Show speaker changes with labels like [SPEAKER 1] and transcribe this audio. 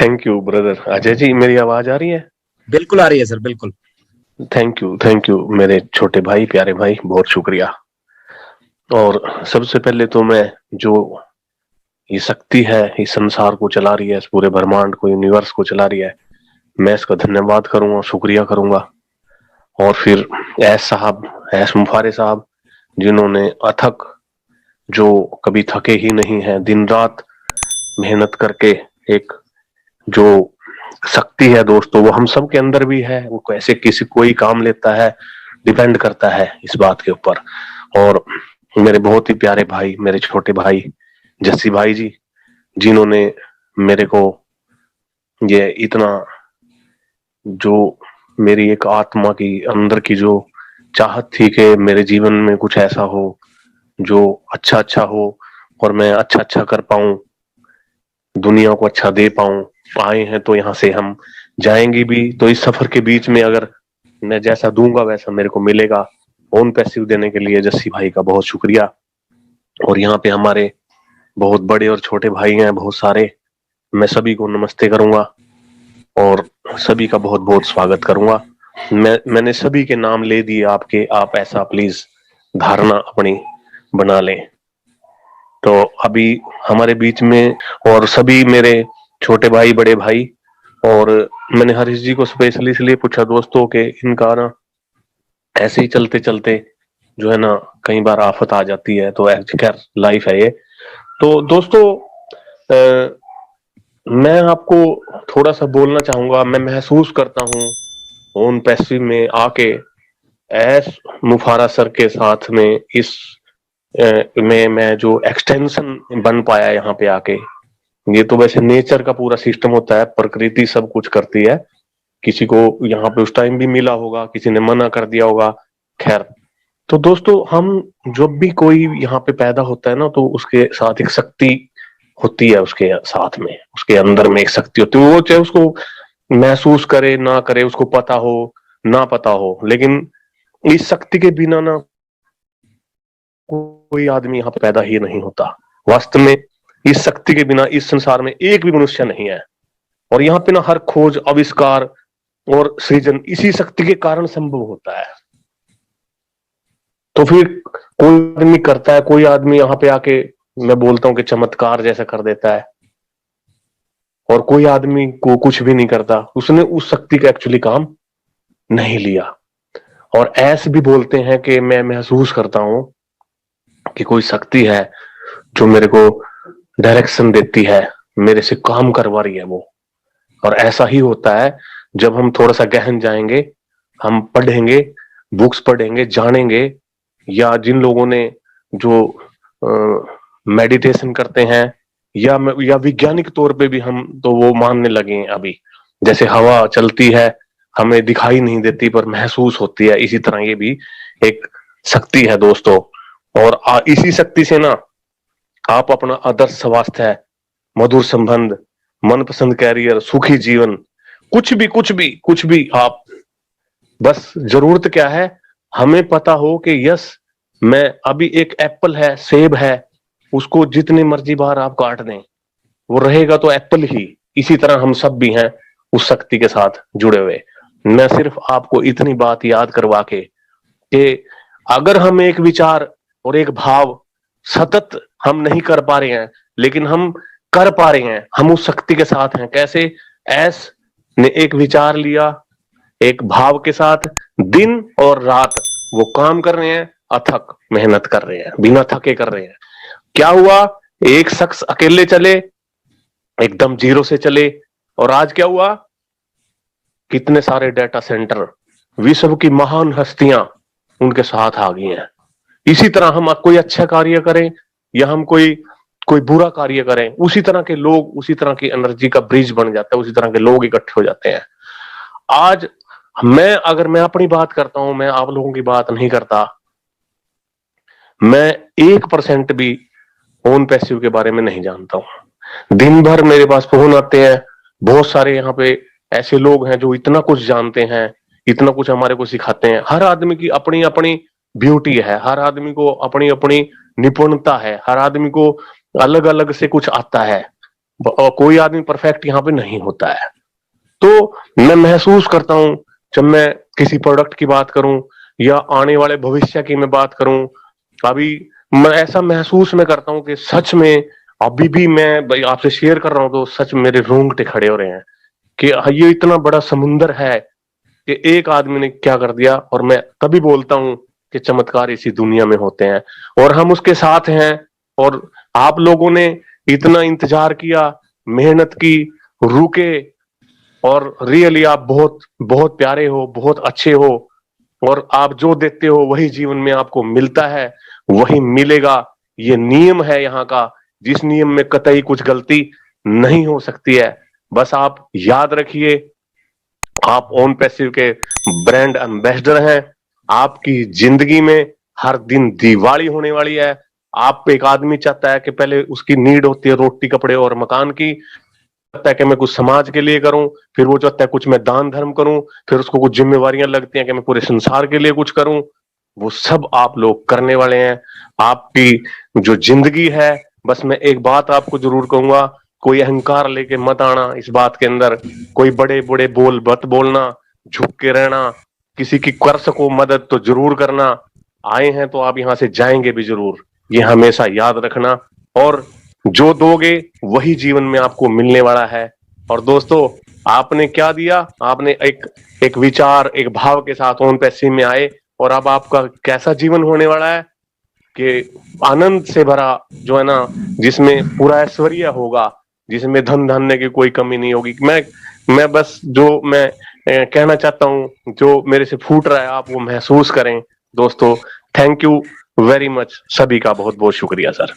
[SPEAKER 1] Thank you brother Ajay ji, मेरी आवाज आ रही है?
[SPEAKER 2] बिल्कुल आ रही है सर, बिल्कुल।
[SPEAKER 1] थैंक यू मेरे छोटे भाई, प्यारे भाई, बहुत शुक्रिया। और सबसे पहले तो मैं, जो ये शक्ति है इस संसार को चला रही है, इस पूरे ब्रह्मांड को, यूनिवर्स को चला रही है, मैं इसका धन्यवाद करूंगा, शुक्रिया करूंगा। और फिर ऐस मुफारे साहब, जिन्होंने अथक, जो कभी थके ही नहीं है, दिन रात मेहनत करके एक जो शक्ति है दोस्तों, वो हम सब के अंदर भी है। वो कैसे किसी कोई काम लेता है, डिपेंड करता है इस बात के ऊपर। और मेरे बहुत ही प्यारे भाई, मेरे छोटे भाई जस्सी भाई जी, जिन्होंने मेरे को ये इतना, जो मेरी एक आत्मा की अंदर की जो चाहत थी कि मेरे जीवन में कुछ ऐसा हो जो अच्छा अच्छा हो, और मैं अच्छा अच्छा कर पाऊं, दुनिया को अच्छा दे पाऊं। आए हैं तो यहाँ से हम जाएंगे भी, तो इस सफर के बीच में अगर मैं जैसा दूंगा वैसा मेरे को मिलेगा। ओन पैसिव देने के लिए जस्सी भाई का बहुत शुक्रिया। और यहाँ पे हमारे बहुत बड़े और छोटे भाई हैं, बहुत सारे। मैं सभी को नमस्ते करूंगा और सभी का बहुत बहुत स्वागत करूंगा। मैंने सभी के नाम ले दिए आपके, आप ऐसा प्लीज धारणा अपनी बना लें। तो अभी हमारे बीच में और सभी मेरे छोटे भाई, बड़े भाई, और मैंने हरीश जी को स्पेशली इसलिए पूछा दोस्तों कि इनका ना ऐसे ही चलते चलते जो है ना कई बार आफत आ जाती है, तो खैर लाइफ है ये। तो दोस्तों, मैं आपको थोड़ा सा बोलना चाहूंगा। मैं महसूस करता हूँ ओन पैसिव में आके, एस मुफारा सर के साथ में, इस में मैं जो एक्सटेंशन बन पाया यहाँ पे आके। ये तो वैसे नेचर का पूरा सिस्टम होता है, प्रकृति सब कुछ करती है। किसी को यहाँ पे उस टाइम भी मिला होगा, किसी ने मना कर दिया होगा, खैर। तो दोस्तों, हम जब भी कोई यहाँ पे पैदा होता है ना, तो उसके साथ एक शक्ति होती है, उसके साथ में, उसके अंदर में एक शक्ति होती है। वो चाहे उसको महसूस करे ना करे, उसको पता हो ना पता हो, लेकिन इस शक्ति के बिना ना कोई आदमी यहाँ पे पैदा ही नहीं होता। वास्तव में इस शक्ति के बिना इस संसार में एक भी मनुष्य नहीं है। और यहाँ पे ना हर खोज, आविष्कार और सृजन इसी शक्ति के कारण संभव होता है। तो फिर कोई आदमी करता है, कोई आदमी यहाँ पे आके, मैं बोलता हूँ कि चमत्कार जैसा कर देता है, और कोई आदमी को कुछ भी नहीं करता, उसने उस शक्ति का एक्चुअली काम नहीं लिया। और ऐसे भी बोलते हैं कि मैं महसूस करता हूं कि कोई शक्ति है जो मेरे को डायरेक्शन देती है, मेरे से काम करवा रही है वो। और ऐसा ही होता है जब हम थोड़ा सा गहन जाएंगे, हम पढ़ेंगे, बुक्स पढ़ेंगे, जानेंगे, या जिन लोगों ने जो मेडिटेशन करते हैं, या वैज्ञानिक तौर पे भी हम तो वो मानने लगे हैं अभी। जैसे हवा चलती है, हमें दिखाई नहीं देती पर महसूस होती है, इसी तरह ये भी एक शक्ति है दोस्तों। और इसी शक्ति से ना आप अपना आदर्श स्वास्थ्य, मधुर संबंध, मनपसंद कैरियर, सुखी जीवन, कुछ भी आप, बस जरूरत क्या है, हमें पता हो कि यस, मैं अभी एक एप्पल है, सेब है, उसको जितनी मर्जी बार आप काट दें, वो रहेगा तो एप्पल ही। इसी तरह हम सब भी हैं उस शक्ति के साथ जुड़े हुए। मैं सिर्फ आपको इतनी बात याद करवा के कि अगर हम एक विचार और एक भाव सतत हम नहीं कर पा रहे हैं, लेकिन हम कर पा रहे हैं, हम उस शक्ति के साथ हैं। कैसे? एस ने एक विचार लिया, एक भाव के साथ दिन और रात वो काम कर रहे हैं, अथक मेहनत कर रहे हैं, बिना थके कर रहे हैं। क्या हुआ? एक शख्स अकेले चले, एकदम जीरो से चले, और आज क्या हुआ? कितने सारे डेटा सेंटर, विश्व की महान हस्तियां उनके साथ आ गई हैं। इसी तरह हम कोई अच्छा कार्य करें या हम कोई कोई बुरा कार्य करें, उसी तरह के लोग, उसी तरह की एनर्जी का ब्रिज बन जाता है, उसी तरह के लोग इकट्ठे हो जाते हैं। आज अगर मैं अपनी बात करता हूं, मैं आप लोगों की बात नहीं करता, मैं 1% भी ओन पैसिव के बारे में नहीं जानता हूं। दिन भर मेरे पास फोन आते हैं, बहुत सारे यहाँ पे ऐसे लोग हैं जो इतना कुछ जानते हैं, इतना कुछ हमारे को सिखाते हैं। हर आदमी की अपनी अपनी ब्यूटी है, हर आदमी को अपनी अपनी निपुणता है, हर आदमी को अलग अलग से कुछ आता है। और कोई आदमी परफेक्ट यहाँ पे नहीं होता है। तो मैं महसूस करता हूं, जब मैं किसी प्रोडक्ट की बात करूं या आने वाले भविष्य की मैं बात करूं, अभी मैं ऐसा महसूस मैं करता हूं कि सच में अभी भी मैं भाई आपसे शेयर कर रहा हूं तो सच मेरे रोंगटे खड़े हो रहे हैं कि ये इतना बड़ा समुंदर है कि एक आदमी ने क्या कर दिया। और मैं तभी बोलता हूं कि चमत्कार इसी दुनिया में होते हैं और हम उसके साथ हैं। और आप लोगों ने इतना इंतजार किया, मेहनत की, रुके, और रियली आप बहुत बहुत प्यारे हो, बहुत अच्छे हो। और आप जो देते हो वही जीवन में आपको मिलता है, वही मिलेगा। ये नियम है यहाँ का, जिस नियम में कतई कुछ गलती नहीं हो सकती है। बस आप याद रखिए, आप ओन पैसिव के ब्रांड एम्बेसडर हैं। आपकी जिंदगी में हर दिन दिवाली होने वाली है। आप एक आदमी चाहता है कि पहले उसकी नीड होती है रोटी कपड़े और मकान की, चाहता है कि मैं कुछ समाज के लिए करूं, फिर वो चाहता है कुछ मैं दान धर्म करूं, फिर उसको कुछ जिम्मेवारियां लगती हैं कि मैं पूरे संसार के लिए कुछ करूं। वो सब आप लोग करने वाले हैं। आपकी जो जिंदगी है, बस मैं एक बात आपको जरूर कहूंगा, कोई अहंकार लेके मत आना इस बात के अंदर। कोई बड़े बड़े बोल मत बोलना, झुक के रहना, किसी की कर सको मदद तो जरूर करना। आए हैं तो आप यहां से जाएंगे भी जरूर, ये हमेशा याद रखना। और जो दोगे वही जीवन में आपको मिलने वाला है। और दोस्तों, आपने क्या दिया, आपने एक एक विचार, एक भाव के साथ ओन पैसे में आए, और अब आपका कैसा जीवन होने वाला है कि आनंद से भरा, जो है ना, जिसमें पूरा ऐश्वर्य होगा, जिसमें धन धान्य की कोई कमी नहीं होगी। मैं बस जो मैं कहना चाहता हूं, जो मेरे से फूट रहा है, आप वो महसूस करें। दोस्तों, थैंक यू वेरी मच, सभी का बहुत बहुत शुक्रिया सर।